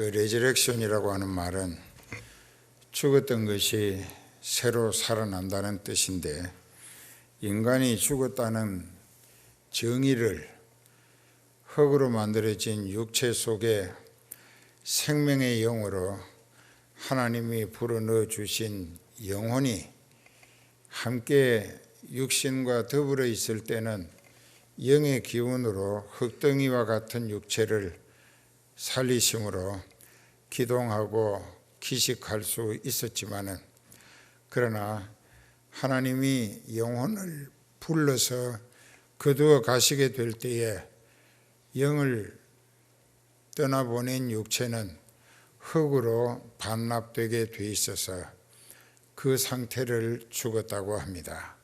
레저렉션이라고 하는 말은 죽었던 것이 새로 살아난다는 뜻인데, 인간이 죽었다는 정의를 흙으로 만들어진 육체 속에 생명의 영으로 하나님이 불어넣어 주신 영혼이 함께 육신과 더불어 있을 때는 영의 기운으로 흙덩이와 같은 육체를 살리심으로 기동하고 기식할 수 있었지만은, 그러나 하나님이 영혼을 불러서 거두어 가시게 될 때에 영을 떠나보낸 육체는 흙으로 반납되게 돼 있어서 그 상태를 죽었다고 합니다.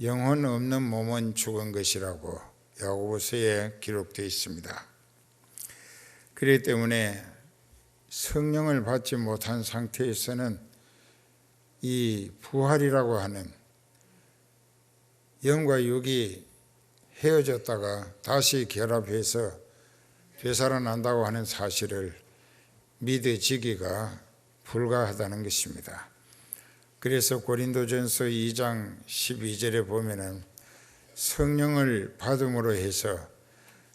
영혼 없는 몸은 죽은 것이라고 야고보서에 기록되어 있습니다. 그렇기 때문에 성령을 받지 못한 상태에서는 이 부활이라고 하는 영과 육이 헤어졌다가 다시 결합해서 되살아난다고 하는 사실을 믿어지기가 불가하다는 것입니다. 그래서 고린도전서 2장 12절에 보면은 성령을 받음으로 해서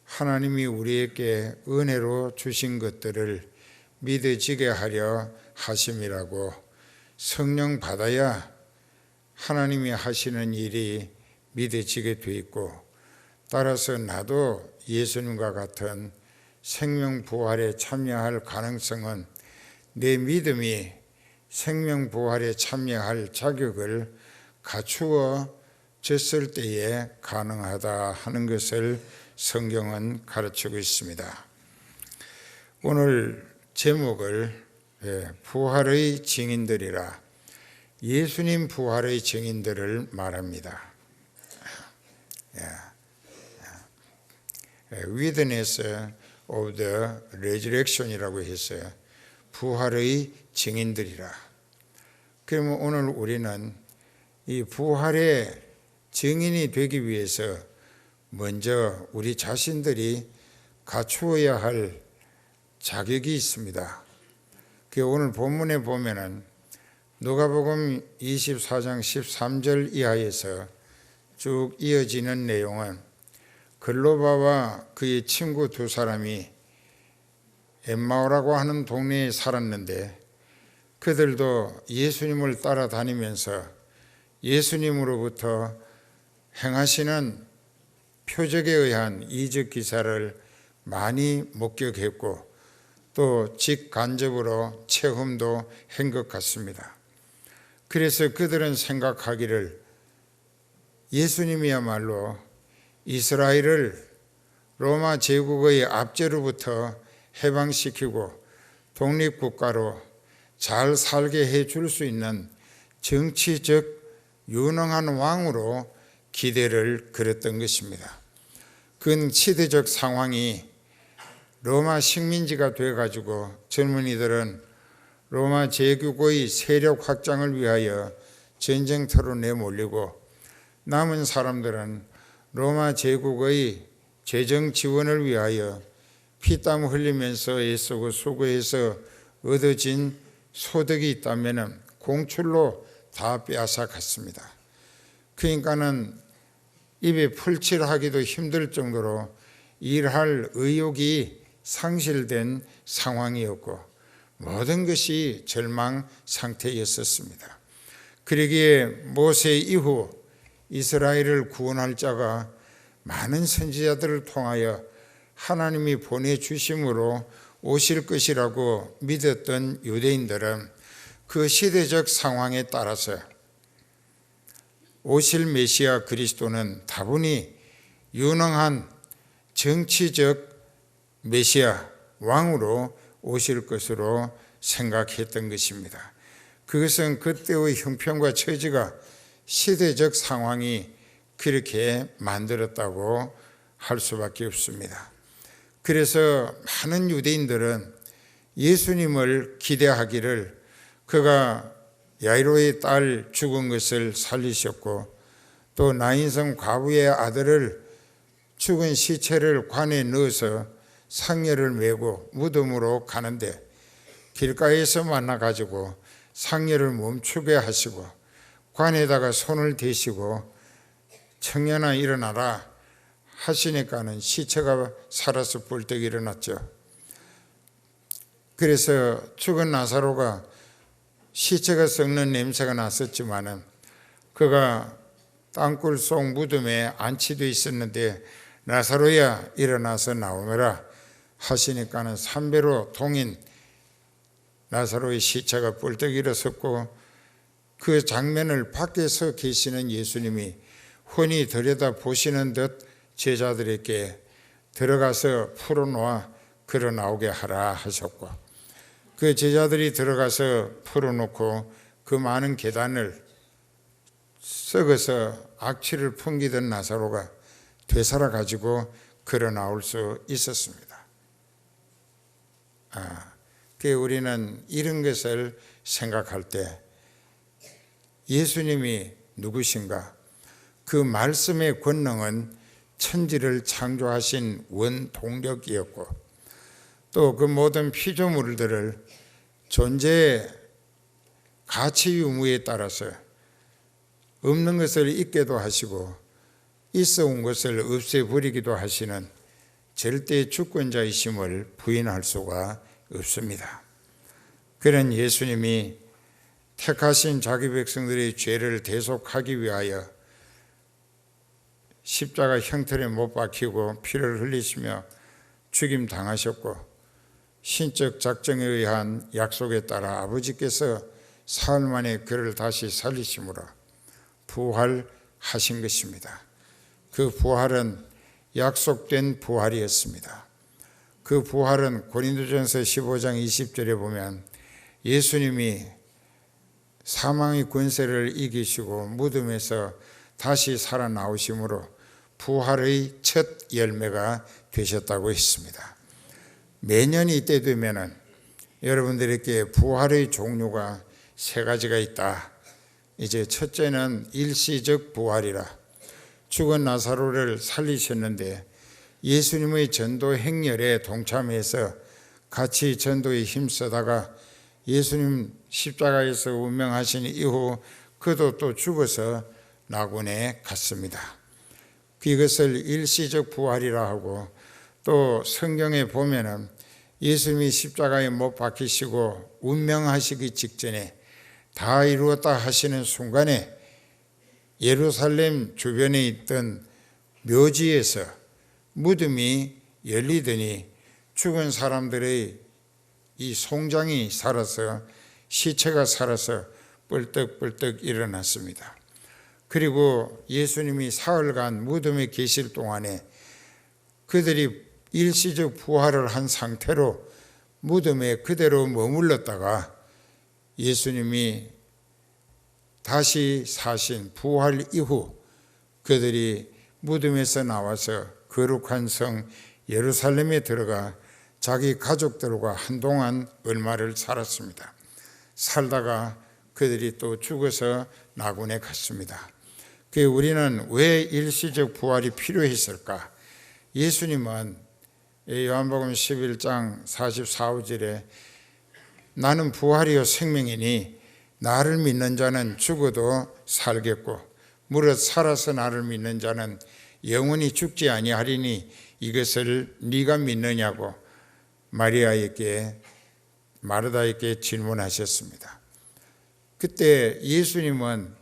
하나님이 우리에게 은혜로 주신 것들을 믿어지게 하려 하심이라고, 성령 받아야 하나님이 하시는 일이 믿어지게 돼 있고, 따라서 나도 예수님과 같은 생명 부활에 참여할 가능성은 내 믿음이 생명 부활에 참여할 자격을 갖추어 졌을 때에 가능하다 하는 것을 성경은 가르치고 있습니다. 오늘 제목을 부활의 증인들이라, 예수님 부활의 증인들을 말합니다. Witness of the Resurrection이라고 했어요. 부활의 증인들이라. 그러면 오늘 우리는 이 부활의 증인이 되기 위해서 먼저 우리 자신들이 갖추어야 할 자격이 있습니다. 오늘 본문에 보면은 누가복음 24장 13절 이하에서 쭉 이어지는 내용은 글로바와 그의 친구 두 사람이 엠마오라고 하는 동네에 살았는데, 그들도 예수님을 따라다니면서 예수님으로부터 행하시는 표적에 의한 이적 기사를 많이 목격했고 또 직간접으로 체험도 한 것 같습니다. 그래서 그들은 생각하기를 예수님이야말로 이스라엘을 로마 제국의 압제로부터 해방시키고 독립국가로 잘 살게 해줄 수 있는 정치적 유능한 왕으로 기대를 걸었던 것입니다. 그 시대적 상황이 로마 식민지가 돼가지고 젊은이들은 로마 제국의 세력 확장을 위하여 전쟁터로 내몰리고, 남은 사람들은 로마 제국의 재정 지원을 위하여 피땀 흘리면서 애쓰고 수고해서 얻어진 소득이 있다면 공출로 다 빼앗아 갔습니다. 그러니까는 입에 풀칠하기도 힘들 정도로 일할 의욕이 상실된 상황이었고 모든 것이 절망 상태였었습니다. 그러기에 모세 이후 이스라엘을 구원할 자가 많은 선지자들을 통하여 하나님이 보내주심으로 오실 것이라고 믿었던 유대인들은 그 시대적 상황에 따라서 오실 메시아 그리스도는 다분히 유능한 정치적 메시아 왕으로 오실 것으로 생각했던 것입니다. 그것은 그때의 형편과 처지가, 시대적 상황이 그렇게 만들었다고 할 수밖에 없습니다. 그래서 많은 유대인들은 예수님을 기대하기를, 그가 야이로의 딸 죽은 것을 살리셨고 또 나인성 과부의 아들을 죽은 시체를 관에 넣어서 상여를 메고 무덤으로 가는데 길가에서 만나가지고 상여를 멈추게 하시고 관에다가 손을 대시고 청년아 일어나라 하시니까는 시체가 살아서 벌떡 일어났죠. 그래서 죽은 나사로가 시체가 썩는 냄새가 났었지만은 그가 땅굴 속 무덤에 안치되어 있었는데 나사로야 일어나서 나오너라 하시니까는 3배로 동인 나사로의 시체가 벌떡 일어섰고 그 장면을 밖에서 계시는 예수님이 훤히 들여다 보시는 듯 제자들에게 들어가서 풀어놓아 걸어 나오게 하라 하셨고 그 제자들이 들어가서 풀어놓고 그 많은 계단을 썩어서 악취를 풍기던 나사로가 되살아 가지고 걸어 나올 수 있었습니다. 우리는 이런 것을 생각할 때 예수님이 누구신가? 그 말씀의 권능은 천지를 창조하신 원동력이었고 또 그 모든 피조물들을 존재의 가치 유무에 따라서 없는 것을 있게도 하시고 있어 온 것을 없애버리기도 하시는 절대 주권자이심을 부인할 수가 없습니다. 그런 예수님이 택하신 자기 백성들의 죄를 대속하기 위하여 십자가 형틀에 못 박히고 피를 흘리시며 죽임 당하셨고 신적 작정에 의한 약속에 따라 아버지께서 사흘 만에 그를 다시 살리심으로 부활하신 것입니다. 그 부활은 약속된 부활이었습니다. 그 부활은 고린도전서 15장 20절에 보면 예수님이 사망의 권세를 이기시고 무덤에서 다시 살아나오심으로 부활의 첫 열매가 되셨다고 했습니다. 매년 이때 되면은 여러분들에게 부활의 종류가 세 가지가 있다. 이제 첫째는 일시적 부활이라 죽은 나사로를 살리셨는데 예수님의 전도 행렬에 동참해서 같이 전도에 힘쓰다가 예수님 십자가에서 운명하신 이후 그도 또 죽어서 낙원에 갔습니다. 이것을 일시적 부활이라 하고 또 성경에 보면은 예수님이 십자가에 못 박히시고 운명하시기 직전에 다 이루었다 하시는 순간에 예루살렘 주변에 있던 묘지에서 무덤이 열리더니 죽은 사람들의 이 송장이 살아서 시체가 살아서 뻘떡뻘떡 일어났습니다. 그리고 예수님이 사흘간 무덤에 계실 동안에 그들이 일시적 부활을 한 상태로 무덤에 그대로 머물렀다가 예수님이 다시 사신 부활 이후 그들이 무덤에서 나와서 거룩한 성 예루살렘에 들어가 자기 가족들과 한동안 얼마를 살았습니다. 살다가 그들이 또 죽어서 낙원에 갔습니다. 우리는 왜 일시적 부활이 필요했을까? 예수님은 요한복음 11장 44절에 나는 부활이요 생명이니 나를 믿는 자는 죽어도 살겠고 무릇 살아서 나를 믿는 자는 영원히 죽지 아니하리니 이것을 네가 믿느냐고 마르다에게 질문하셨습니다. 그때 예수님은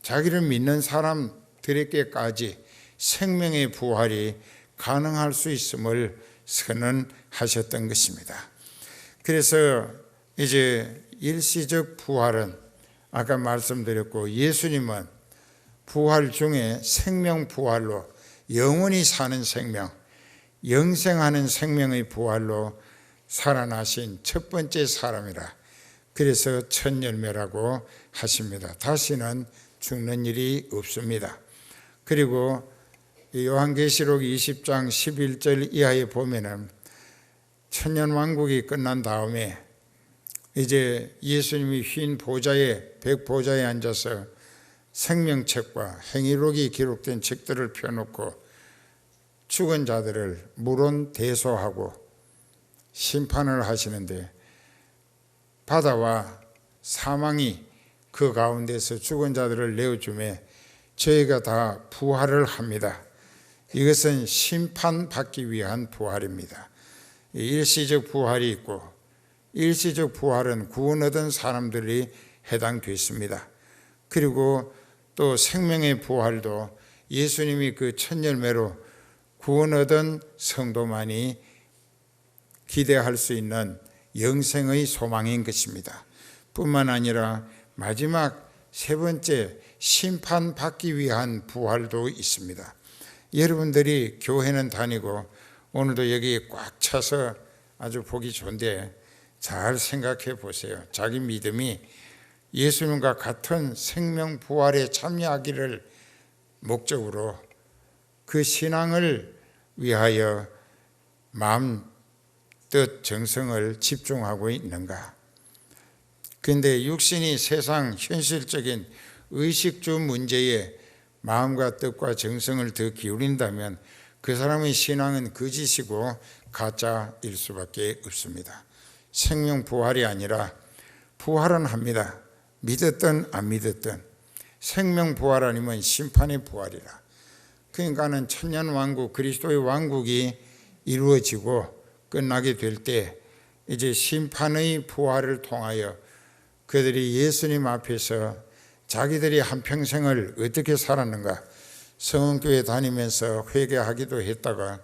자기를 믿는 사람들에게까지 생명의 부활이 가능할 수 있음을 선언하셨던 것입니다. 그래서 이제 일시적 부활은 아까 말씀드렸고 예수님은 부활 중에 생명 부활로 영원히 사는 생명, 영생하는 생명의 부활로 살아나신 첫 번째 사람이라 그래서 첫 열매라고 하십니다. 다시는 죽는 일이 없습니다. 그리고 요한계시록 20장 11절 이하에 보면은 천년왕국이 끝난 다음에 이제 예수님이 흰 보좌에 백보좌에 앉아서 생명책과 행위록이 기록된 책들을 펴놓고 죽은 자들을 물론 대소하고 심판을 하시는데 바다와 사망이 그 가운데서 죽은 자들을 내어주매 저희가 다 부활을 합니다. 이것은 심판받기 위한 부활입니다. 일시적 부활이 있고 일시적 부활은 구원 얻은 사람들이 해당됐습니다. 그리고 또 생명의 부활도 예수님이 그 첫 열매로 구원 얻은 성도만이 기대할 수 있는 영생의 소망인 것입니다. 뿐만 아니라 마지막 세 번째 심판받기 위한 부활도 있습니다. 여러분들이 교회는 다니고 오늘도 여기 꽉 차서 아주 보기 좋은데 잘 생각해 보세요. 자기 믿음이 예수님과 같은 생명 부활에 참여하기를 목적으로 그 신앙을 위하여 마음, 뜻, 정성을 집중하고 있는가? 그런데 육신이 세상 현실적인 의식주 문제에 마음과 뜻과 정성을 더 기울인다면 그 사람의 신앙은 거짓이고 가짜일 수밖에 없습니다. 생명 부활이 아니라 부활은 합니다. 믿었든 안 믿었든 생명 부활 아니면 심판의 부활이라. 그러니까는 천년 왕국, 그리스도의 왕국이 이루어지고 끝나게 될 때 이제 심판의 부활을 통하여 그들이 예수님 앞에서 자기들이 한평생을 어떻게 살았는가, 성원교회 다니면서 회개하기도 했다가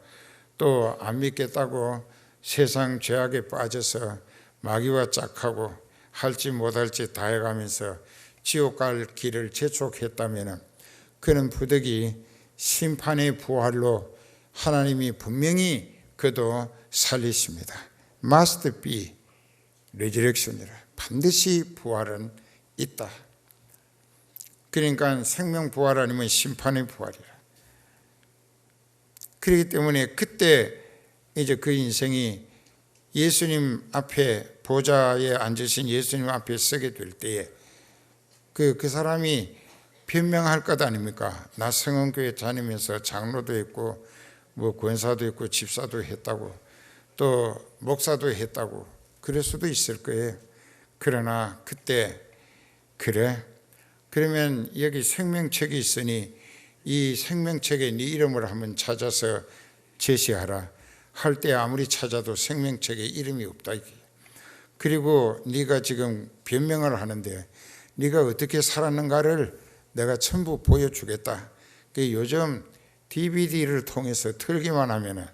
또 안 믿겠다고 세상 죄악에 빠져서 마귀와 짝하고 할지 못할지 다 해가면서 지옥 갈 길을 재촉했다면 그는 부득이 심판의 부활로 하나님이 분명히 그도 살리십니다. Must be resurrection이라. 반드시 부활은 있다. 그러니까 생명 부활 아니면 심판의 부활이라. 그렇기 때문에 그때 이제 그 인생이 예수님 앞에 보좌에 앉으신 예수님 앞에 서게 될 때에 그 사람이 변명할 것 아닙니까? 나 성원교회 다니면서 장로도 했고 뭐 권사도 했고 집사도 했다고 또 목사도 했다고 그럴 수도 있을 거예요. 그러나 그때 그래? 그러면 여기 생명책이 있으니 이 생명책에 네 이름을 한번 찾아서 제시하라. 할 때 아무리 찾아도 생명책에 이름이 없다. 그리고 네가 지금 변명을 하는데 네가 어떻게 살았는가를 내가 전부 보여주겠다. 요즘 DVD를 통해서 틀기만 하면은,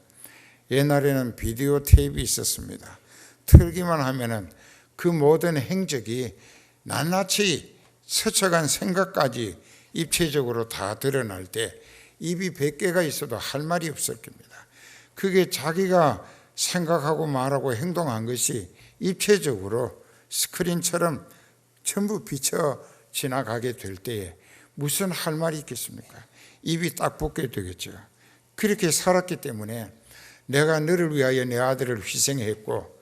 옛날에는 비디오 테이프가 있었습니다. 틀기만 하면은 그 모든 행적이 낱낱이 스쳐간 생각까지 입체적으로 다 드러날 때 입이 100개가 있어도 할 말이 없을 겁니다. 그게 자기가 생각하고 말하고 행동한 것이 입체적으로 스크린처럼 전부 비쳐 지나가게 될 때에 무슨 할 말이 있겠습니까? 입이 딱 붙게 되겠죠. 그렇게 살았기 때문에 내가 너를 위하여 내 아들을 희생했고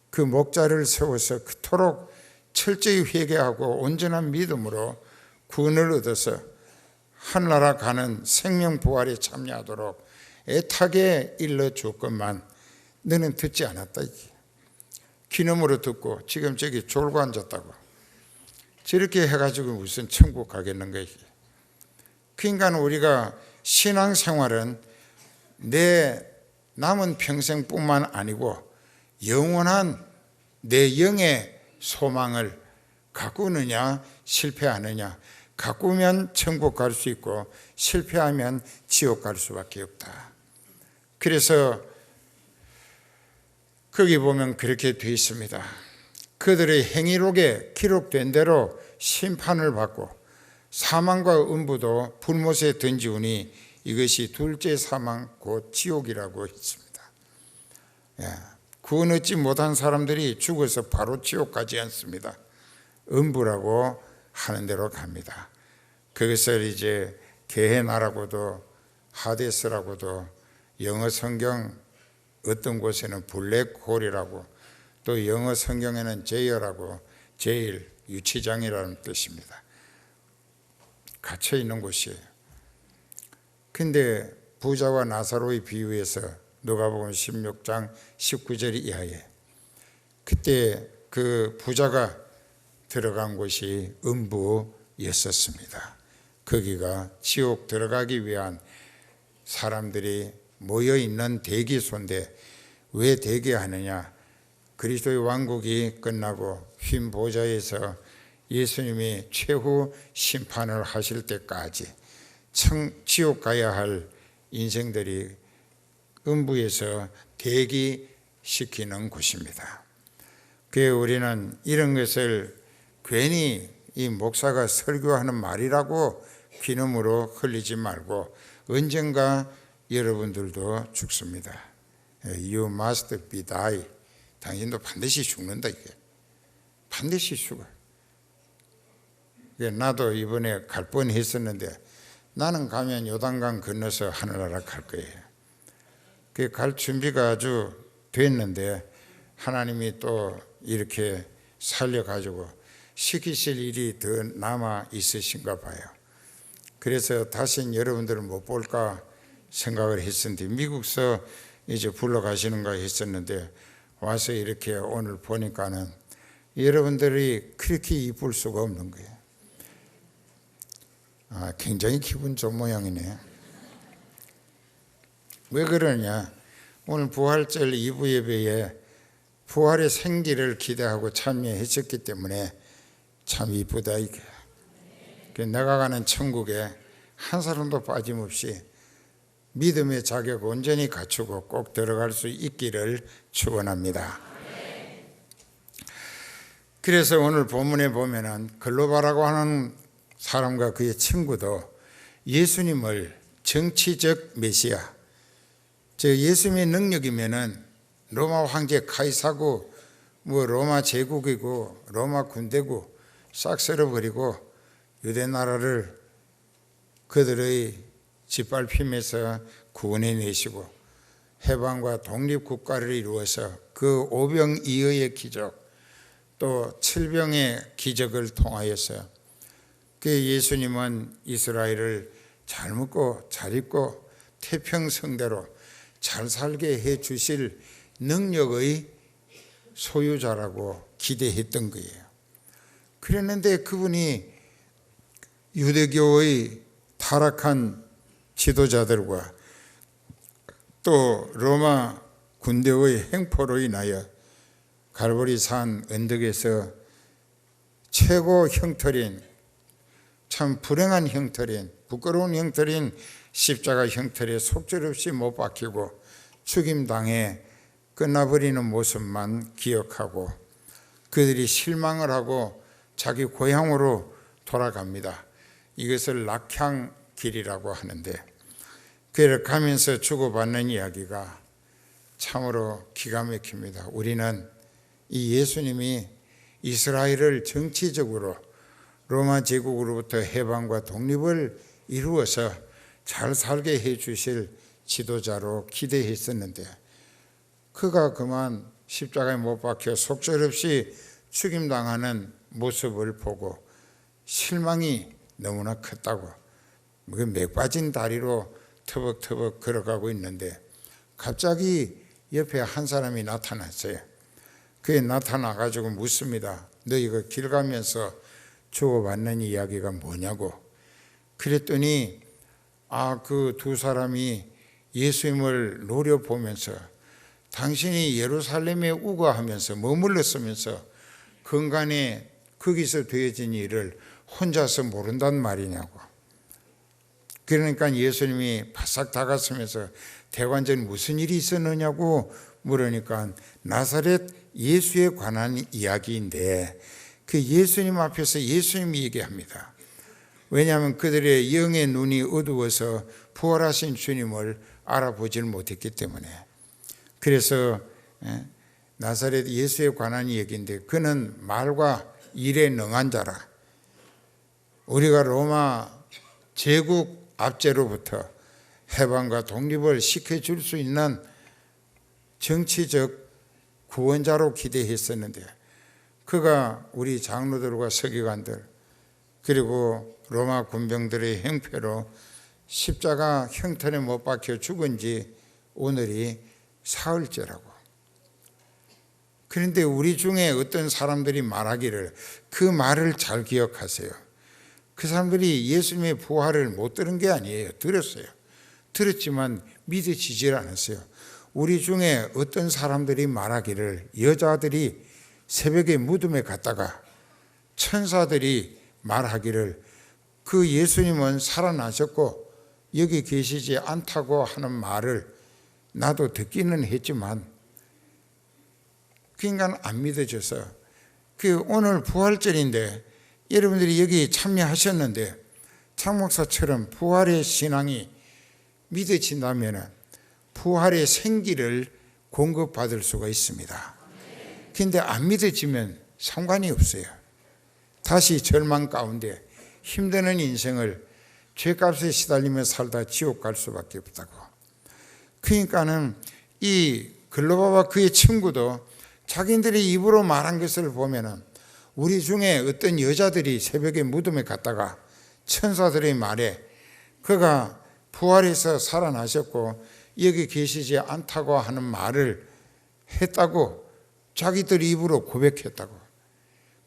그 목자를 세워서 그토록 철저히 회개하고 온전한 믿음으로 구원을 얻어서 하늘나라 가는 생명 부활에 참여하도록 애타게 일러줬건만 너는 듣지 않았다. 귀념으로 듣고 지금 저기 졸고 앉았다고. 저렇게 해가지고 무슨 천국 가겠는가. 그러니까 우리가 신앙생활은 내 남은 평생뿐만 아니고 영원한 내 영의 소망을 가꾸느냐 실패하느냐. 가꾸면 천국 갈 수 있고 실패하면 지옥 갈 수밖에 없다. 그래서 거기 보면 그렇게 되어 있습니다. 그들의 행위록에 기록된 대로 심판을 받고 사망과 음부도 불못에 던지우니 이것이 둘째 사망 곧 지옥이라고 했습니다. 구원 얻지 못한 사람들이 죽어서 바로 지옥 가지 않습니다. 음부라고 하는 대로 갑니다. 그것을 이제 게헤나라고도 하데스라고도 영어 성경 어떤 곳에는 블랙홀이라고 또 영어 성경에는 제일이라고 제일 유치장이라는 뜻입니다. 갇혀 있는 곳이에요. 근데 부자와 나사로의 비유에서 누가복음 16장 19절 이하에 그때 그 부자가 들어간 곳이 음부였었습니다. 거기가 지옥 들어가기 위한 사람들이 모여있는 대기소인데 왜 대기하느냐? 그리스도의 왕국이 끝나고 흰 보좌에서 예수님이 최후 심판을 하실 때까지 지옥 가야 할 인생들이 음부에서 대기시키는 곳입니다. 그래서 우리는 이런 것을 괜히 이 목사가 설교하는 말이라고 귀념으로 흘리지 말고 언젠가 여러분들도 죽습니다. You must be die. 당신도 반드시 죽는다. 이게 반드시 죽어. 나도 이번에 갈 뻔했었는데 나는 가면 요단강 건너서 하늘나라 갈 거예요. 갈 준비가 아주 됐는데 하나님이 또 이렇게 살려가지고 시키실 일이 더 남아 있으신가 봐요. 그래서 다시는 여러분들을 못 볼까 생각을 했었는데 미국서 이제 불러가시는가 했었는데 와서 이렇게 오늘 보니까는 여러분들이 그렇게 이쁠 수가 없는 거예요. 굉장히 기분 좋은 모양이네. 왜 그러냐? 오늘 부활절 2부 예배에 부활의 생기를 기대하고 참여했었기 때문에 참 이쁘다 이게. 내가 가는 천국에 한 사람도 빠짐없이 믿음의 자격 온전히 갖추고 꼭 들어갈 수 있기를 축원합니다. 그래서 오늘 본문에 보면은 글로바라고 하는 사람과 그의 친구도 예수님을 정치적 메시아, 즉 예수님의 능력이면은 로마 황제 카이사고 로마 제국이고 로마 군대고 싹 쓸어버리고 유대 나라를 그들의 짓밟힘에서 구원해내시고 해방과 독립국가를 이루어서 그 오병이어의 기적 또 칠병의 기적을 통하여서 그 예수님은 이스라엘을 잘 먹고 잘 입고 태평성대로 잘 살게 해 주실 능력의 소유자라고 기대했던 거예요. 그랬는데 그분이 유대교의 타락한 지도자들과 또 로마 군대의 행포로 인하여 갈보리산 언덕에서 최고 형틀인 참 불행한 형틀인 부끄러운 형틀인 십자가 형틀에 속절없이 못 박히고 죽임당해 끝나버리는 모습만 기억하고 그들이 실망을 하고 자기 고향으로 돌아갑니다. 이것을 낙향길이라고 하는데 그를 가면서 주고받는 이야기가 참으로 기가 막힙니다. 우리는 이 예수님이 이스라엘을 정치적으로 로마 제국으로부터 해방과 독립을 이루어서 잘 살게 해 주실 지도자로 기대했었는데 그가 그만 십자가에 못 박혀 속절없이 죽임당하는 모습을 보고 실망이 너무나 컸다고 맥 빠진 다리로 터벅터벅 걸어가고 있는데 갑자기 옆에 한 사람이 나타났어요. 그게 나타나가지고 묻습니다. 너희가 길 가면서 주고받는 이야기가 뭐냐고. 그랬더니 그 두 사람이 예수님을 노려보면서 당신이 예루살렘에 우거하면서 머물렀으면서 건간에 거기서 되어진 일을 혼자서 모른단 말이냐고. 그러니까 예수님이 바싹 다가서면서 대관전 무슨 일이 있었느냐고 물으니까 나사렛 예수에 관한 이야기인데 그 예수님 앞에서 예수님이 얘기합니다. 왜냐하면 그들의 영의 눈이 어두워서 부활하신 주님을 알아보질 못했기 때문에. 그래서 나사렛 예수에 관한 얘기인데 그는 말과 일에 능한 자라. 우리가 로마 제국 압제로부터 해방과 독립을 시켜줄 수 있는 정치적 구원자로 기대했었는데 그가 우리 장로들과 서기관들 그리고 로마 군병들의 행패로 십자가 형편에 못 박혀 죽은 지 오늘이 사흘째라고. 그런데 우리 중에 어떤 사람들이 말하기를, 그 말을 잘 기억하세요. 그 사람들이 예수님의 부활을 못 들은 게 아니에요. 들었어요. 들었지만 믿어지질 않았어요. 우리 중에 어떤 사람들이 말하기를, 여자들이 새벽에 무덤에 갔다가 천사들이 말하기를 그 예수님은 살아나셨고 여기 계시지 않다고 하는 말을 나도 듣기는 했지만 그러니까 안 믿어져서, 오늘 부활절인데 여러분들이 여기 참여하셨는데 장 목사처럼 부활의 신앙이 믿어진다면 부활의 생기를 공급받을 수가 있습니다. 그런데 안 믿어지면 상관이 없어요. 다시 절망 가운데 힘드는 인생을 죄값에 시달리며 살다 지옥 갈 수밖에 없다고. 그러니까는 이 글로바와 그의 친구도 자기들이 입으로 말한 것을 보면은 우리 중에 어떤 여자들이 새벽에 무덤에 갔다가 천사들의 말에 그가 부활해서 살아나셨고 여기 계시지 않다고 하는 말을 했다고 자기들 입으로 고백했다고.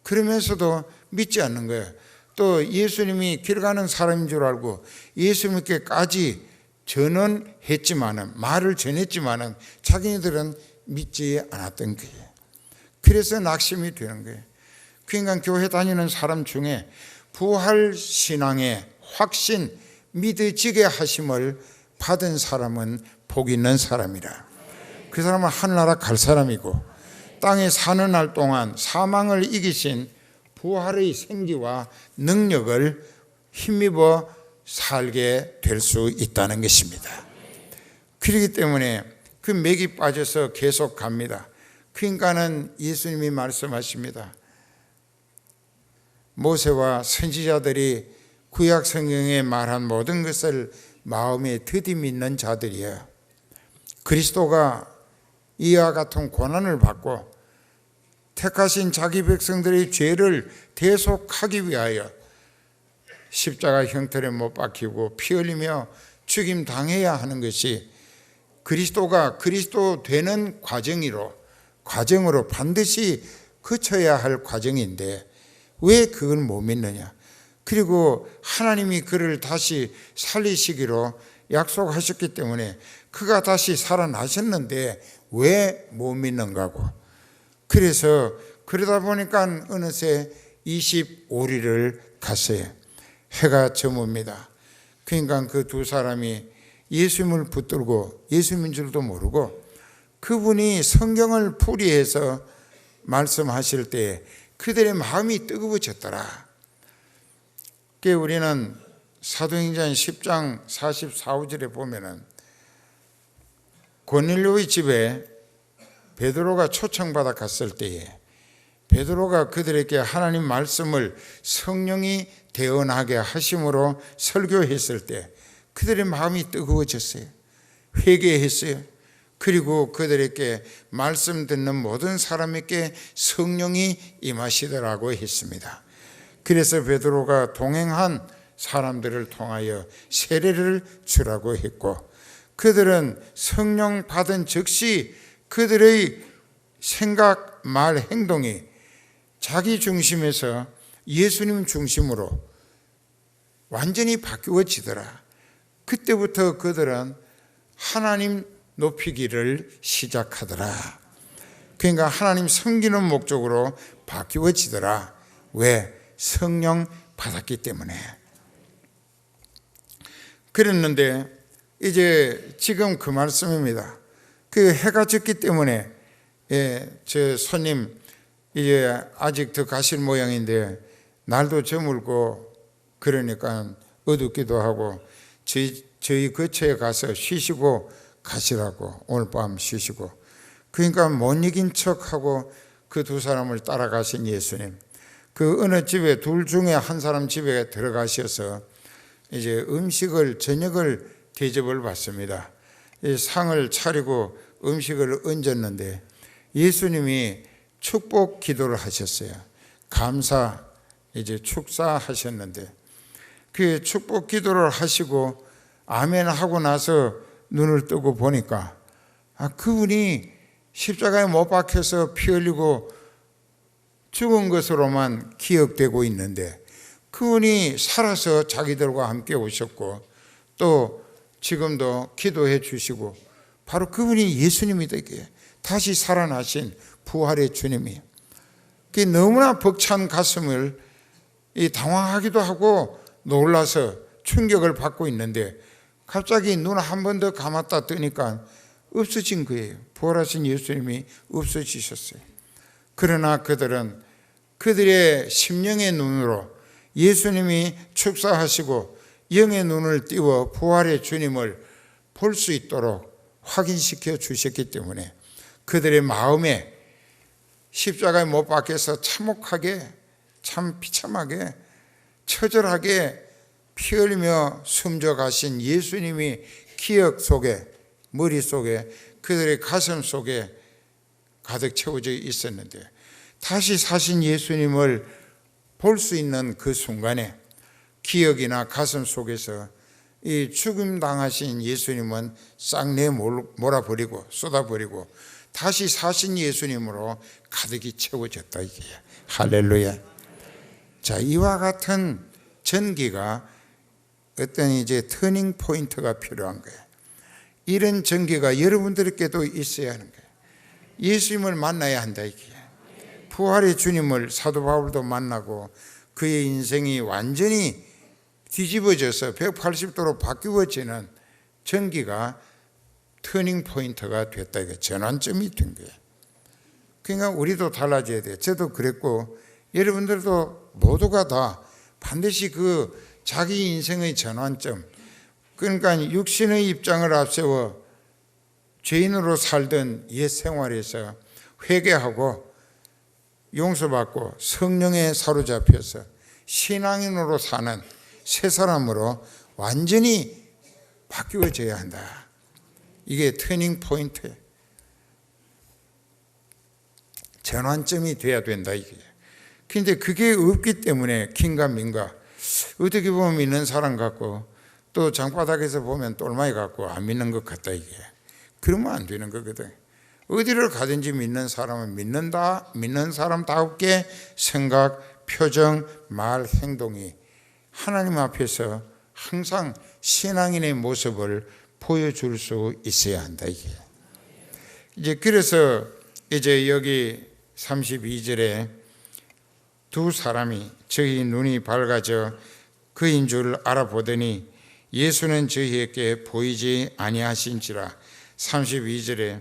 그러면서도 믿지 않는 거예요. 또 예수님이 길 가는 사람인 줄 알고 예수님께까지 전언했지만은, 말을 전했지만은 자기네들은 믿지 않았던 거예요. 그래서 낙심이 되는 거예요. 그러니까 교회 다니는 사람 중에 부활 신앙의 확신, 믿어지게 하심을 받은 사람은 복 있는 사람이라. 그 사람은 하늘나라 갈 사람이고 땅에 사는 날 동안 사망을 이기신 부활의 생기와 능력을 힘입어 살게 될 수 있다는 것입니다. 그렇기 때문에 그 맥이 빠져서 계속 갑니다. 그러니까는 예수님이 말씀하십니다. 모세와 선지자들이 구약 성경에 말한 모든 것을 마음에 드디 믿는 자들이에요. 그리스도가 이와 같은 고난을 받고 택하신 자기 백성들의 죄를 대속하기 위하여 십자가 형틀에 못 박히고 피 흘리며 죽임 당해야 하는 것이 그리스도가 그리스도 되는 과정으로 반드시 거쳐야 할 과정인데 왜 그걸 못 믿느냐? 그리고 하나님이 그를 다시 살리시기로 약속하셨기 때문에 그가 다시 살아나셨는데 왜 못 믿는가고. 그래서 그러다 보니까 어느새 25일을 갔어요. 해가 저뭅니다. 그러니까 그 두 사람이 예수님을 붙들고 예수님인 줄도 모르고 그분이 성경을 풀이해서 말씀하실 때 그들의 마음이 뜨거워졌더라. 우리는 사도행전 10장 44절에 보면은 고넬료의 집에 베드로가 초청받아 갔을 때에 베드로가 그들에게 하나님 말씀을 성령이 대언하게 하심으로 설교했을 때 그들의 마음이 뜨거워졌어요. 회개했어요. 그리고 그들에게 말씀 듣는 모든 사람에게 성령이 임하시더라고 했습니다. 그래서 베드로가 동행한 사람들을 통하여 세례를 주라고 했고 그들은 성령 받은 즉시 그들의 생각, 말, 행동이 자기 중심에서 예수님 중심으로 완전히 바뀌어지더라. 그때부터 그들은 하나님 높이기를 시작하더라. 그러니까 하나님 섬기는 목적으로 바뀌어지더라. 왜? 성령 받았기 때문에. 그랬는데 이제 지금 그 말씀입니다. 그 해가 졌기 때문에 저 손님 이제 아직 더 가실 모양인데 날도 저물고 그러니까 어둡기도 하고 저희 거처에 가서 쉬시고 가시라고, 오늘 밤 쉬시고. 그러니까 못 이긴 척하고 그 두 사람을 따라가신 예수님, 그 어느 집에 둘 중에 한 사람 집에 들어가셔서 이제 저녁을 대접을 받습니다. 상을 차리고 음식을 얹었는데 예수님이 축복 기도를 하셨어요. 축사하셨는데 그 축복 기도를 하시고 아멘 하고 나서 눈을 뜨고 보니까 그분이 십자가에 못 박혀서 피 흘리고 죽은 것으로만 기억되고 있는데 그분이 살아서 자기들과 함께 오셨고 또 지금도 기도해 주시고 바로 그분이 예수님이다. 이게 다시 살아나신 부활의 주님이에요. 그게 너무나 벅찬 가슴을 당황하기도 하고 놀라서 충격을 받고 있는데 갑자기 눈 한 번 더 감았다 뜨니까 없어진 거예요. 부활하신 예수님이 없어지셨어요. 그러나 그들은 그들의 심령의 눈으로 예수님이 축사하시고 영의 눈을 띄워 부활의 주님을 볼 수 있도록 확인시켜 주셨기 때문에 그들의 마음에 십자가에 못 박혀서 참혹하게 참 비참하게 처절하게 피 흘리며 숨져가신 예수님이 기억 속에 머릿속에 그들의 가슴 속에 가득 채워져 있었는데 다시 사신 예수님을 볼 수 있는 그 순간에 기억이나 가슴 속에서 이 죽임 당하신 예수님은 싹 내몰아버리고 쏟아버리고 다시 사신 예수님으로 가득히 채워졌다 이게. 할렐루야. 자, 이와 같은 전기가 어떤 이제 터닝 포인트가 필요한 거예요. 이런 전기가 여러분들께도 있어야 하는 거예요. 예수님을 만나야 한다 이게. 부활의 주님을 사도 바울도 만나고 그의 인생이 완전히 뒤집어져서 180도로 바뀌어지는 전기가 터닝 포인트가 됐다 이게. 전환점이 된 거예요. 그러니까 우리도 달라져야 돼요. 저도 그랬고 여러분들도 모두가 다 반드시 그 자기 인생의 전환점, 그러니까 육신의 입장을 앞세워 죄인으로 살던 옛 생활에서 회개하고 용서받고 성령에 사로잡혀서 신앙인으로 사는 새 사람으로 완전히 바뀌어져야 한다. 이게 터닝 포인트예요. 전환점이 돼야 된다 이게. 근데 그게 없기 때문에 긴가민가 어떻게 보면 믿는 사람 같고 또 장바닥에서 보면 똘마이 같고 안 믿는 것 같다 이게. 그러면 안 되는 거거든. 어디를 가든지 믿는 사람은 믿는다. 믿는 사람다우게 생각, 표정, 말, 행동이 하나님 앞에서 항상 신앙인의 모습을 보여줄 수 있어야 한다 이게. 이제 그래서 이제 여기 32절에 두 사람이 저희 눈이 밝아져 그인 줄 알아보더니 예수는 저희에게 보이지 아니하신지라. 32절에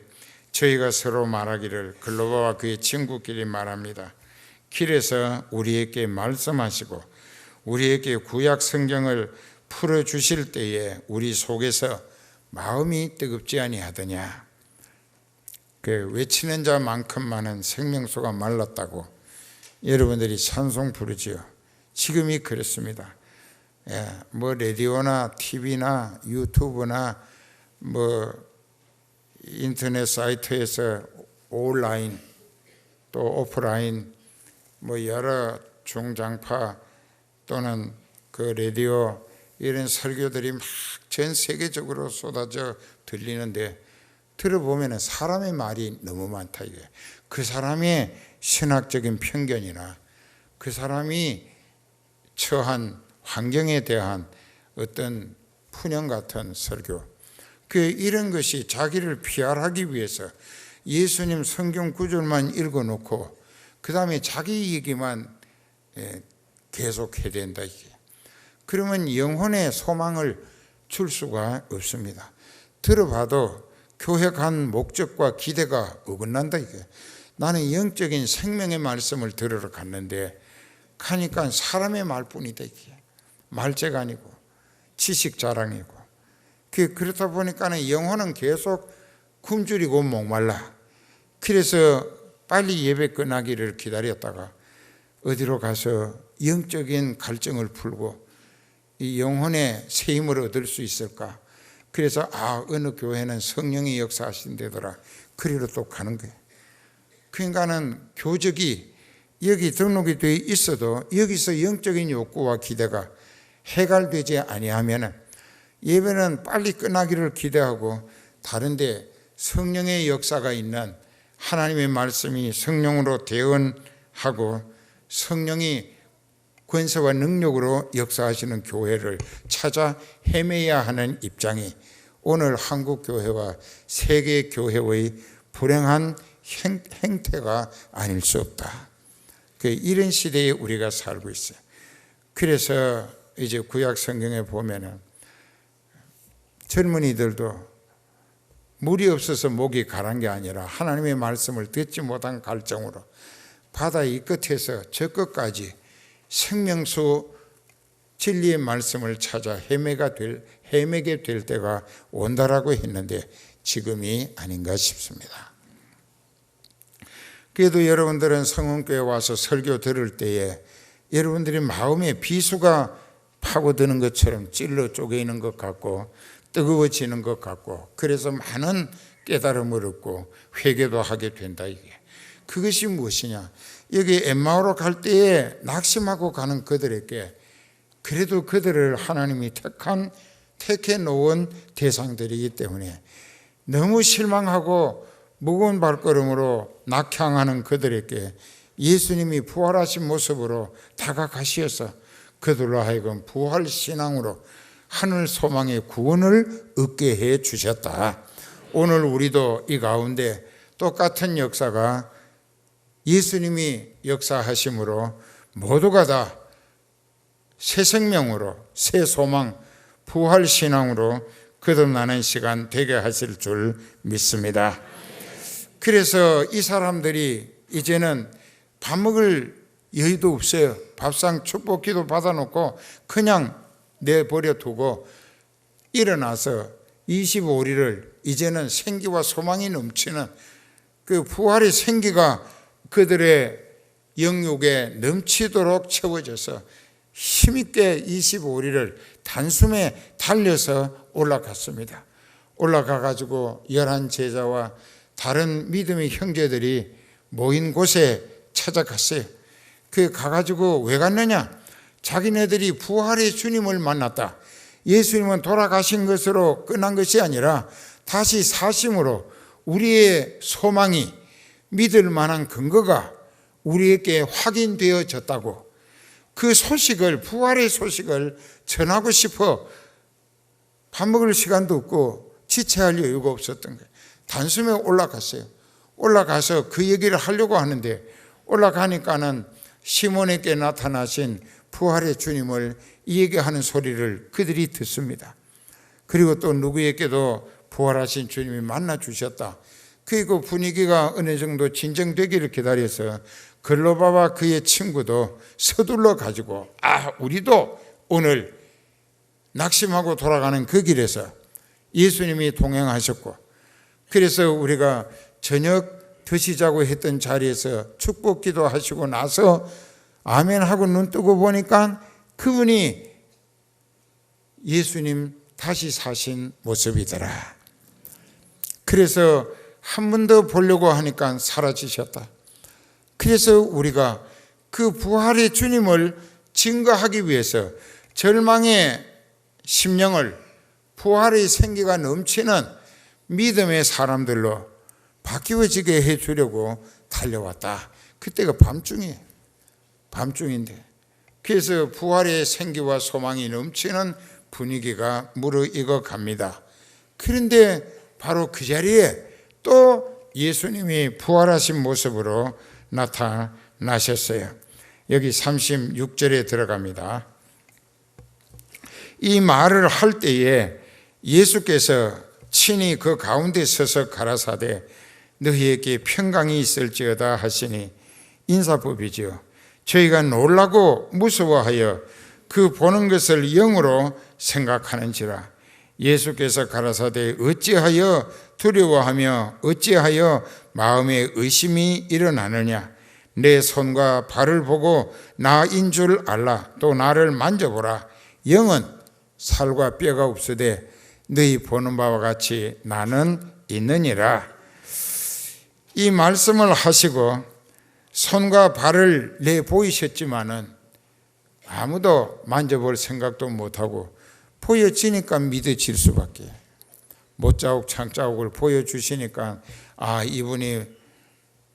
저희가 서로 말하기를 글로바와 그의 친구끼리 말합니다. 길에서 우리에게 말씀하시고 우리에게 구약 성경을 풀어주실 때에 우리 속에서 마음이 뜨겁지 아니하더냐. 그 외치는 자만큼만은 생명수가 말랐다고 여러분들이 찬송 부르지요. 지금이 그렇습니다. 뭐 라디오나 TV나 유튜브나 뭐 인터넷 사이트에서 온라인 또 오프라인 뭐 여러 중장파 또는 그 라디오 이런 설교들이 막 전 세계적으로 쏟아져 들리는데 들어보면 사람의 말이 너무 많다 이게. 그 사람의 신학적인 편견이나 그 사람이 처한 환경에 대한 어떤 푸념 같은 설교, 이런 것이 자기를 PR하기 위해서 예수님 성경 구절만 읽어놓고 그 다음에 자기 얘기만 계속해야 된다 이게. 그러면 영혼의 소망을 줄 수가 없습니다. 들어봐도 교회 간 목적과 기대가 어긋난다 이게. 나는 영적인 생명의 말씀을 들으러 갔는데 가니까 사람의 말뿐이다 이게. 말재가 아니고 지식 자랑이고. 그렇다 보니까 영혼은 계속 굶주리고 목말라. 그래서 빨리 예배 끝나기를 기다렸다가 어디로 가서 영적인 갈증을 풀고 이 영혼의 새 힘을 얻을 수 있을까. 그래서 어느 교회는 성령이 역사하신 데더라. 그리로 또 가는 거예요. 그러니까는 교적이 여기 등록이 되어 있어도 여기서 영적인 욕구와 기대가 해결되지 아니하면 예배는 빨리 끝나기를 기대하고 다른데 성령의 역사가 있는 하나님의 말씀이 성령으로 대언하고 성령이 권세와 능력으로 역사하시는 교회를 찾아 헤매야 하는 입장이 오늘 한국 교회와 세계 교회의 불행한 행태가 아닐 수 없다. 이런 시대에 우리가 살고 있어요. 그래서 이제 구약 성경에 보면은 젊은이들도 물이 없어서 목이 가란 게 아니라 하나님의 말씀을 듣지 못한 갈증으로 바다 이 끝에서 저 끝까지 생명수 진리의 말씀을 찾아 헤매게 될 때가 온다라고 했는데 지금이 아닌가 싶습니다. 그래도 여러분들은 성원교회 와서 설교 들을 때에 여러분들이 마음에 비수가 파고드는 것처럼 찔러 쪼개이는 것 같고 뜨거워지는 것 같고 그래서 많은 깨달음을 얻고 회개도 하게 된다. 이게 그것이 무엇이냐? 여기 엠마오로 갈 때에 낙심하고 가는 그들에게 그래도 그들을 하나님이 택해 놓은 대상들이기 때문에 너무 실망하고 무거운 발걸음으로 낙향하는 그들에게 예수님이 부활하신 모습으로 다가가시어서 그들로 하여금 부활신앙으로 하늘 소망의 구원을 얻게 해 주셨다. 오늘 우리도 이 가운데 똑같은 역사가 예수님이 역사하심으로 모두가 다 새 생명으로 새 소망 부활신앙으로 거듭나는 시간 되게 하실 줄 믿습니다. 그래서 이 사람들이 이제는 밥 먹을 여유도 없어요. 밥상 축복기도 받아놓고 그냥 내버려 두고 일어나서 25일을 이제는 생기와 소망이 넘치는 그 부활의 생기가 그들의 영육에 넘치도록 채워져서 힘있게 25일을 단숨에 달려서 올라갔습니다. 올라가가지고 11 제자와 다른 믿음의 형제들이 모인 곳에 찾아갔어요. 그 가가지고 왜 갔느냐? 자기네들이 부활의 주님을 만났다. 예수님은 돌아가신 것으로 끝난 것이 아니라 다시 사심으로 우리의 소망이 믿을 만한 근거가 우리에게 확인되어졌다고 그 소식을 부활의 소식을 전하고 싶어 밥 먹을 시간도 없고 지체할 여유가 없었던 거예요. 단숨에 올라갔어요. 올라가서 그 얘기를 하려고 하는데 올라가니까는 시몬에게 나타나신 부활의 주님을 얘기하는 소리를 그들이 듣습니다. 그리고 또 누구에게도 부활하신 주님이 만나 주셨다. 그리고 분위기가 어느 정도 진정되기를 기다려서 글로바와 그의 친구도 서둘러 가지고 우리도 오늘 낙심하고 돌아가는 그 길에서 예수님이 동행하셨고 그래서 우리가 저녁 드시자고 했던 자리에서 축복 기도하시고 나서 아멘 하고 눈 뜨고 보니까 그분이 예수님 다시 사신 모습이더라. 그래서 한 번 더 보려고 하니까 사라지셨다. 그래서 우리가 그 부활의 주님을 증거하기 위해서 절망의 심령을 부활의 생기가 넘치는 믿음의 사람들로 바뀌어지게 해주려고 달려왔다. 그때가 밤중인데 그래서 부활의 생기와 소망이 넘치는 분위기가 무르익어 갑니다. 그런데 바로 그 자리에 또 예수님이 부활하신 모습으로 나타나셨어요. 여기 36절에 들어갑니다. 이 말을 할 때에 예수께서 친히 그 가운데 서서 가라사대 너희에게 평강이 있을지어다 하시니 인사법이지요. 저희가 놀라고 무서워하여 그 보는 것을 영으로 생각하는지라. 예수께서 가라사대 어찌하여 두려워하며 어찌하여 마음에 의심이 일어나느냐. 내 손과 발을 보고 나인 줄 알라. 또 나를 만져보라. 영은 살과 뼈가 없으되 너희 보는 바와 같이 나는 있느니라. 이 말씀을 하시고 손과 발을 내보이셨지만은 아무도 만져볼 생각도 못하고 보여지니까 믿어질 수밖에. 못자국 창자국을 보여주시니까 이분이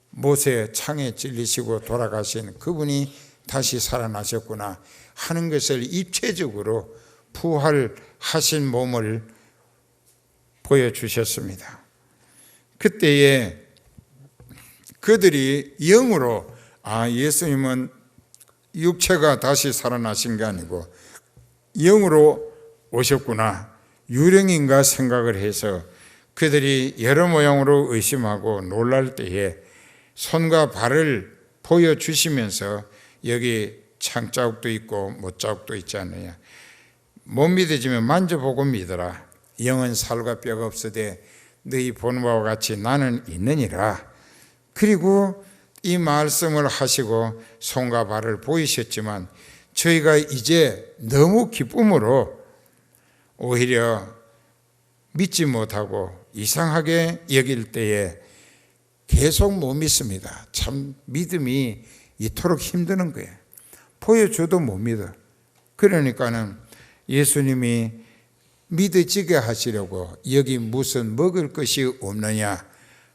못에 창에 찔리시고 돌아가신 그분이 다시 살아나셨구나 하는 것을 입체적으로 부활하신 몸을 보여주셨습니다. 그때에 그들이 영으로 예수님은 육체가 다시 살아나신 게 아니고 영으로 오셨구나, 유령인가 생각을 해서 그들이 여러 모양으로 의심하고 놀랄 때에 손과 발을 보여주시면서 여기 창자국도 있고 못자국도 있지 않느냐, 못 믿어지면 만져보고 믿어라. 영은 살과 뼈가 없으되 너희 보는 바와 같이 나는 있느니라. 그리고 이 말씀을 하시고 손과 발을 보이셨지만 저희가 이제 너무 기쁨으로 오히려 믿지 못하고 이상하게 여길 때에 계속 못 믿습니다. 참 믿음이 이토록 힘드는 거예요. 보여줘도 못 믿어. 그러니까는 예수님이 믿어지게 하시려고 여기 무슨 먹을 것이 없느냐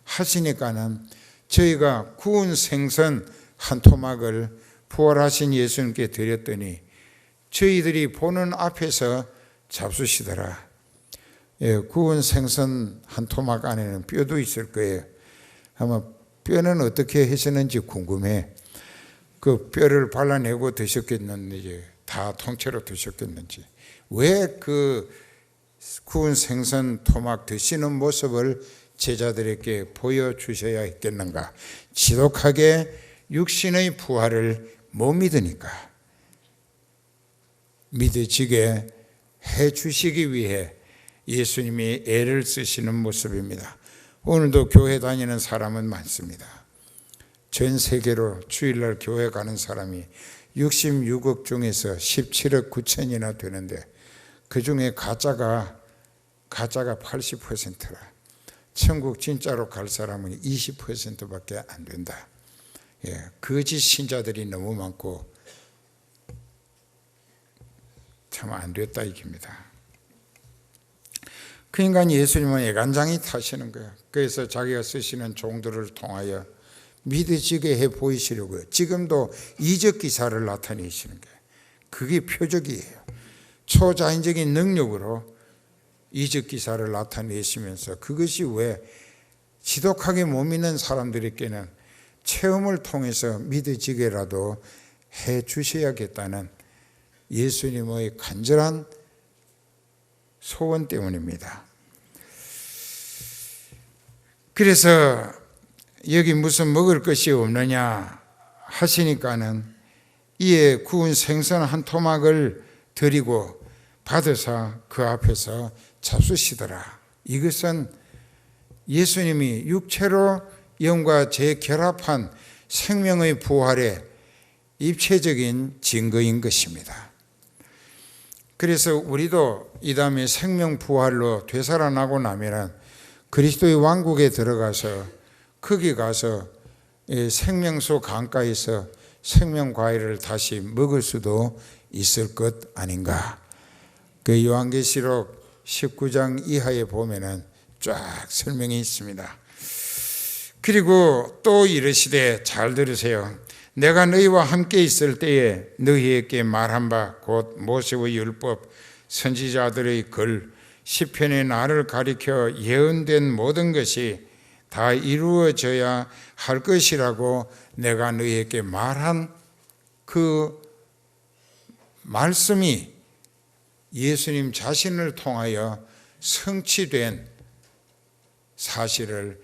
하시니까는 저희가 구운 생선 한 토막을 부활하신 예수님께 드렸더니 저희들이 보는 앞에서 잡수시더라. 구운 생선 한 토막 안에는 뼈도 있을 거예요. 아마 뼈는 어떻게 하시는지 궁금해. 그 뼈를 발라내고 드셨겠는지, 다 통째로 드셨겠는지, 왜 그 구운 생선 토막 드시는 모습을 제자들에게 보여주셔야 했겠는가? 지독하게 육신의 부활을 못 믿으니까 믿어지게 해주시기 위해 예수님이 애를 쓰시는 모습입니다. 오늘도 교회 다니는 사람은 많습니다. 전 세계로 주일날 교회 가는 사람이 66억 중에서 17억 9천이나 되는데 그 중에 가짜가 80%라. 천국 진짜로 갈 사람은 20%밖에 안 된다. 거짓 신자들이 너무 많고 참 안 됐다 이깁니다. 그러니까 예수님은 애간장이 타시는 거예요. 그래서 자기가 쓰시는 종들을 통하여 믿어지게 해 보이시려고요. 지금도 이적 기사를 나타내시는 거예요. 그게 표적이에요. 초자연적인 능력으로 이적 기사를 나타내시면서 그것이 왜 지독하게 못 믿는 사람들에게는 체험을 통해서 믿어지게라도 해 주셔야겠다는 예수님의 간절한 소원 때문입니다. 그래서 여기 무슨 먹을 것이 없느냐 하시니까는 이에 구운 생선 한 토막을 드리고 받으사 그 앞에서 잡수시더라. 이것은 예수님이 육체로 영과 재결합한 생명의 부활의 입체적인 증거인 것입니다. 그래서 우리도 이 다음에 생명 부활로 되살아나고 나면 그리스도의 왕국에 들어가서 거기 가서 생명수 강가에서 생명 과일을 다시 먹을 수도 있을 것 아닌가. 그 요한계시록 19장 이하에 보면은 쫙 설명이 있습니다. 그리고 또 이르시되, 잘 들으세요. 내가 너희와 함께 있을 때에 너희에게 말한 바 곧 모세의 율법 선지자들의 글 시편의 나를 가리켜 예언된 모든 것이 다 이루어져야 할 것이라고 내가 너희에게 말한 그 말씀이 예수님 자신을 통하여 성취된 사실을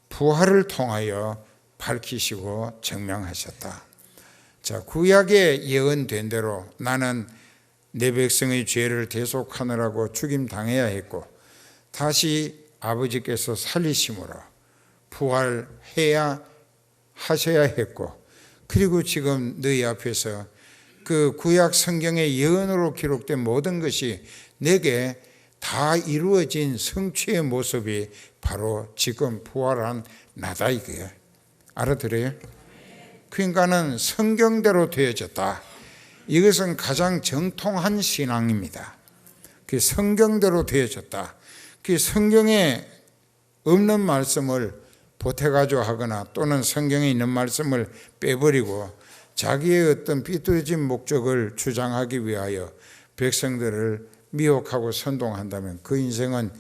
부활을 통하여 밝히시고 증명하셨다. 자, 구약에 예언된 대로 나는 내 백성의 죄를 대속하느라고 죽임당해야 했고 다시 아버지께서 살리심으로 부활해야 하셔야 했고, 그리고 지금 너희 앞에서 그 구약 성경의 예언으로 기록된 모든 것이 내게 다 이루어진 성취의 모습이 바로 지금 부활한 나다 이거예요. 알아들어요? 그러니까는 성경대로 되어졌다. 이것은 가장 정통한 신앙입니다. 그 성경대로 되어졌다. 그 성경에 없는 말씀을 보태가지고 하거나 또는 성경에 있는 말씀을 빼버리고 자기의 어떤 비뚤어진 목적을 주장하기 위하여 백성들을 미혹하고 선동한다면 그 인생은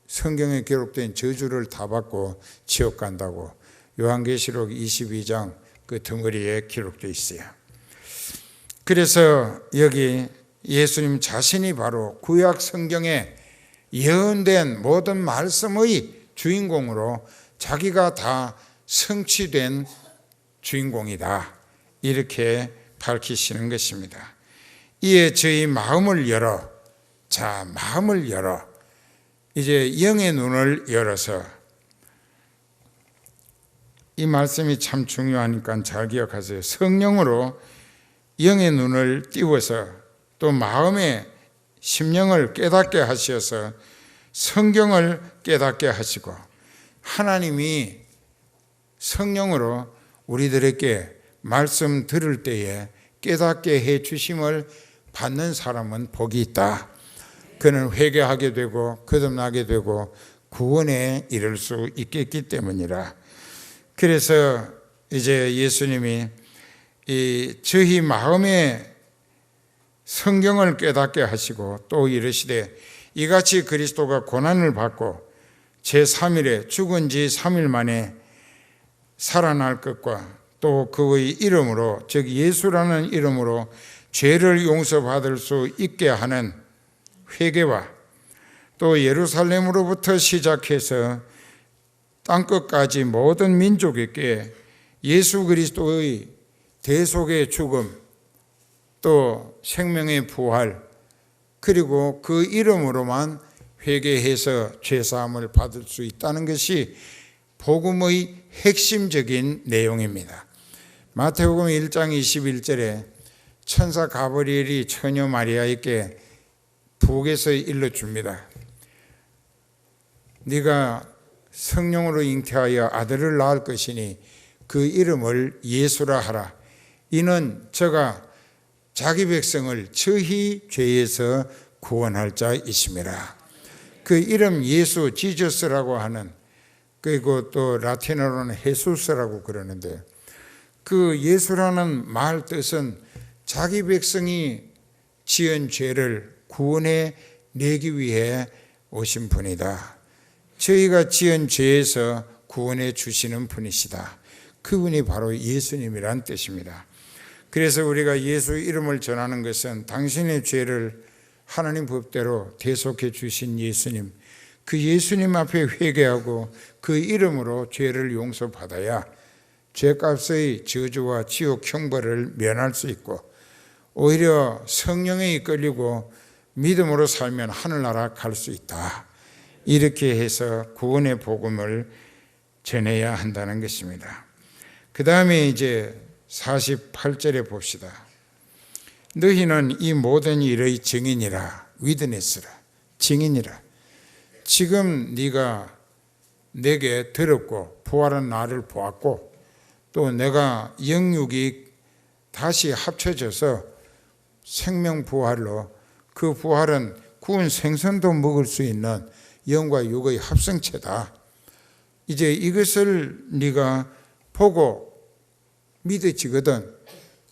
성경에 기록된 저주를 다 받고 지옥 간다고 요한계시록 22장 그 덩어리에 기록되어 있어요. 그래서 여기 예수님 자신이 바로 구약 성경에 예언된 모든 말씀의 주인공으로 자기가 다 성취된 주인공이다, 이렇게 밝히시는 것입니다. 이에 저희 마음을 열어, 마음을 열어, 이제 영의 눈을 열어서, 이 말씀이 참 중요하니까 잘 기억하세요. 성령으로 영의 눈을 띄워서 또 마음의 심령을 깨닫게 하셔서 성경을 깨닫게 하시고, 하나님이 성령으로 우리들에게 말씀 들을 때에 깨닫게 해 주심을 받는 사람은 복이 있다. 그는 회개하게 되고 거듭나게 되고 구원에 이를 수 있겠기 때문이라. 그래서 이제 예수님이 저희 마음에 성경을 깨닫게 하시고 또 이르시되 이같이 그리스도가 고난을 받고 제3일에 죽은 지 3일 만에 살아날 것과 또 그의 이름으로, 즉 예수라는 이름으로 죄를 용서받을 수 있게 하는 회개와 또 예루살렘으로부터 시작해서 땅끝까지 모든 민족에게 예수 그리스도의 대속의 죽음 또 생명의 부활, 그리고 그 이름으로만 회개해서 죄사함을 받을 수 있다는 것이 복음의 핵심적인 내용입니다. 마태복음 1장 21절에 천사 가브리엘이 처녀 마리아에게 북에서 일러줍니다. 네가 성령으로 잉태하여 아들을 낳을 것이니 그 이름을 예수라 하라. 이는 저가 자기 백성을 저희 죄에서 구원할 자이심이라. 그 이름 예수, 지저스라고 하는, 그리고 또 라틴어로는 헤수스라고 그러는데, 그 예수라는 말 뜻은 자기 백성이 지은 죄를 구원해 내기 위해 오신 분이다. 저희가 지은 죄에서 구원해 주시는 분이시다. 그분이 바로 예수님이란 뜻입니다. 그래서 우리가 예수 이름을 전하는 것은 당신의 죄를 하나님 법대로 대속해 주신 예수님, 그 예수님 앞에 회개하고 그 이름으로 죄를 용서받아야 죄값의 저주와 지옥 형벌을 면할 수 있고, 오히려 성령에 이끌리고 믿음으로 살면 하늘나라 갈 수 있다. 이렇게 해서 구원의 복음을 전해야 한다는 것입니다. 그 다음에 이제 48절에 봅시다. 너희는 이 모든 일의 증인이라. 위드네스라, 증인이라. 지금 네가 내게 들었고 부활한 나를 보았고 또 내가 영육이 다시 합쳐져서 생명 부활로, 그 부활은 구운 생선도 먹을 수 있는 영과 육의 합성체다. 이제 이것을 네가 보고 믿어지거든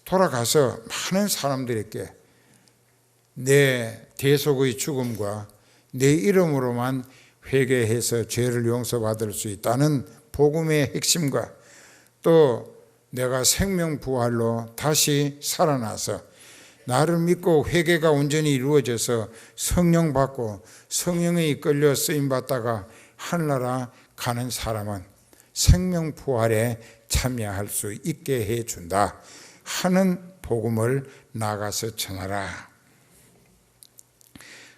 돌아가서 많은 사람들에게 내 대속의 죽음과 내 이름으로만 회개해서 죄를 용서받을 수 있다는 복음의 핵심과 또 내가 생명 부활로 다시 살아나서 나를 믿고 회개가 온전히 이루어져서 성령 받고 성령에 이끌려 쓰임받다가 하늘나라 가는 사람은 생명 부활에 참여할 수 있게 해준다 하는 복음을 나가서 전하라.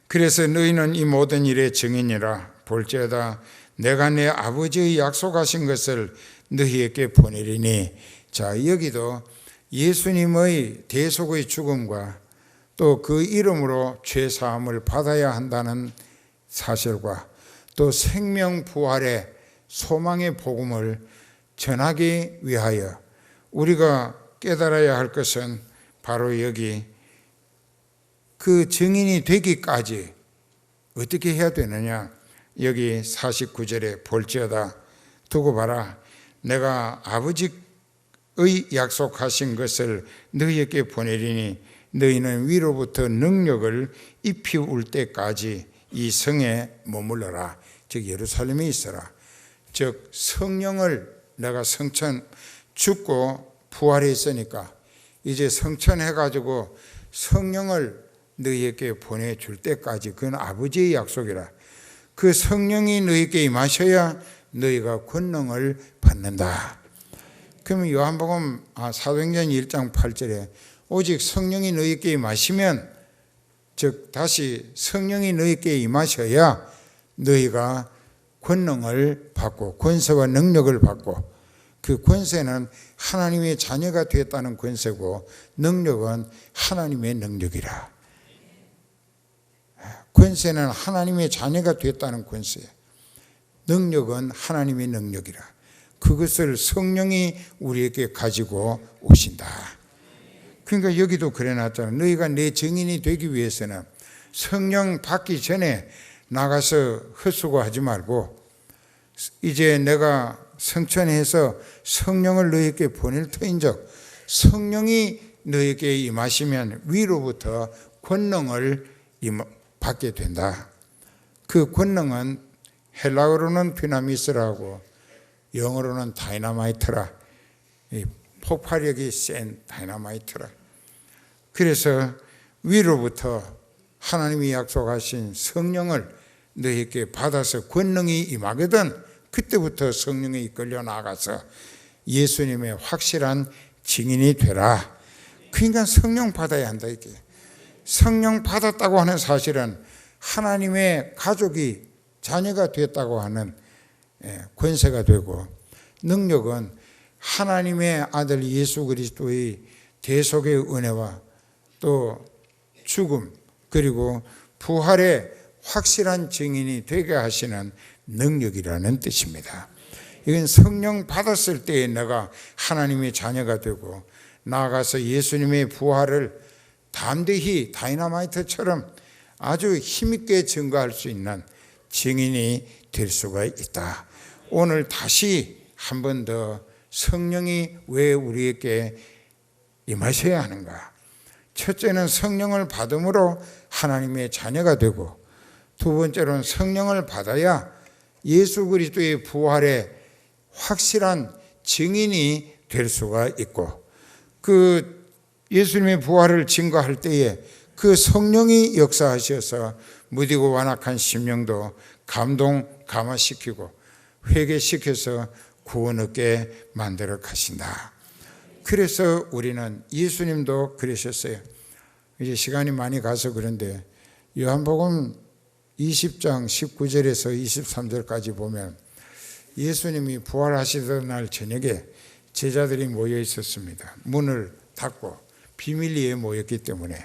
그래서 너희는 이 모든 일의 증인이라. 볼지어다 내가 내 아버지의 약속하신 것을 너희에게 보내리니. 자, 여기도 예수님의 대속의 죽음과 또 그 이름으로 죄사함을 받아야 한다는 사실과 또 생명 부활의 소망의 복음을 전하기 위하여 우리가 깨달아야 할 것은 바로 여기 그 증인이 되기까지 어떻게 해야 되느냐? 여기 49절에 볼지어다 두고 봐라, 내가 아버지의 약속하신 것을 너희에게 보내리니 너희는 위로부터 능력을 입히울 때까지 이 성에 머물러라. 즉 예루살렘에 있어라. 즉 성령을 내가 성천 죽고 부활했으니까 이제 성천해가지고 성령을 너희에게 보내줄 때까지, 그건 아버지의 약속이라. 그 성령이 너희에게 임하셔야 너희가 권능을 받는다. 그러면 요한복음 사도행전 1장 8절에 오직 성령이 너희에게 임하시면, 즉 다시 성령이 너희에게 임하셔야 너희가 권능을 받고 권세와 능력을 받고, 그 권세는 하나님의 자녀가 되었다는 권세고 능력은 하나님의 능력이라. 권세는 하나님의 자녀가 되었다는 권세, 능력은 하나님의 능력이라. 그것을 성령이 우리에게 가지고 오신다. 그러니까 여기도 그래 놨잖아. 너희가 내 증인이 되기 위해서는 성령 받기 전에 나가서 헛수고하지 말고, 이제 내가 성천해서 성령을 너희에게 보낼 터인즉 성령이 너희에게 임하시면 위로부터 권능을 받게 된다. 그 권능은 헬라어로는 디나미스라고, 영어로는 다이나마이트라. 폭발력이 센 다이나마이트라. 그래서 위로부터 하나님이 약속하신 성령을 너희에게 받아서 권능이 임하거든 그때부터 성령에 이끌려 나가서 예수님의 확실한 증인이 되라. 그러니까 성령 받아야 한다. 이게 성령 받았다고 하는 사실은 하나님의 가족이 자녀가 됐다고 하는 권세가 되고, 능력은 하나님의 아들 예수 그리스도의 대속의 은혜와 또 죽음 그리고 부활의 확실한 증인이 되게 하시는 능력이라는 뜻입니다. 이건 성령 받았을 때에 내가 하나님의 자녀가 되고 나아가서 예수님의 부활을 담대히 다이나마이트처럼 아주 힘있게 증거할 수 있는 증인이 될 수가 있다. 오늘 다시 한 번 더 성령이 왜 우리에게 임하셔야 하는가? 첫째는 성령을 받음으로 하나님의 자녀가 되고, 두 번째로는 성령을 받아야 예수 그리스도의 부활의 확실한 증인이 될 수가 있고, 그 예수님의 부활을 증거할 때에 그 성령이 역사하셔서 무디고 완악한 심령도 감화시키고 회개시켜서 구원 얻게 만들어 가신다. 그래서 우리는 예수님도 그러셨어요. 이제 시간이 많이 가서 그런데 요한복음 20장 19절에서 23절까지 보면 예수님이 부활하시던 날 저녁에 제자들이 모여 있었습니다. 문을 닫고 비밀리에 모였기 때문에.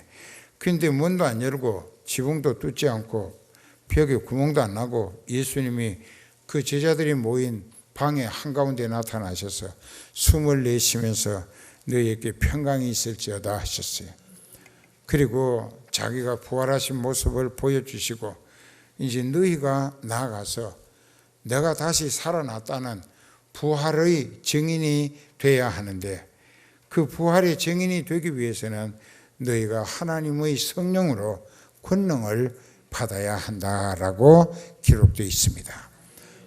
그런데 문도 안 열고 지붕도 뚫지 않고 벽에 구멍도 안 나고 예수님이 그 제자들이 모인 방의 한가운데 나타나셔서 숨을 내쉬면서 너희에게 평강이 있을지어다 하셨어요. 그리고 자기가 부활하신 모습을 보여주시고 이제 너희가 나아가서 내가 다시 살아났다는 부활의 증인이 돼야 하는데, 그 부활의 증인이 되기 위해서는 너희가 하나님의 성령으로 권능을 받아야 한다라고 기록되어 있습니다.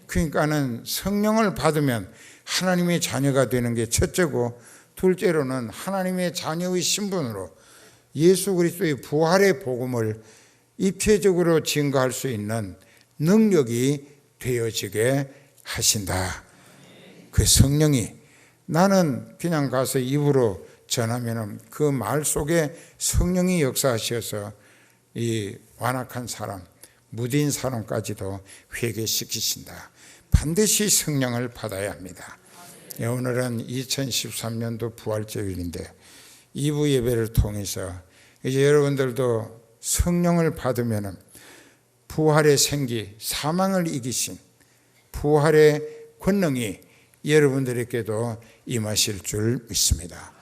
그러니까는 성령을 받으면 하나님의 자녀가 되는 게 첫째고, 둘째로는 하나님의 자녀의 신분으로 예수 그리스도의 부활의 복음을 입체적으로 증거할 수 있는 능력이 되어지게 하신다. 그 성령이, 나는 그냥 가서 입으로 전하면 그 말 속에 성령이 역사하셔서 이 완악한 사람, 무딘 사람까지도 회개시키신다. 반드시 성령을 받아야 합니다. 오늘은 2013년도 부활절일인데 2부 예배를 통해서 이제 여러분들도 성령을 받으면 부활의 생기, 사망을 이기신 부활의 권능이 여러분들에게도 임하실 줄 믿습니다.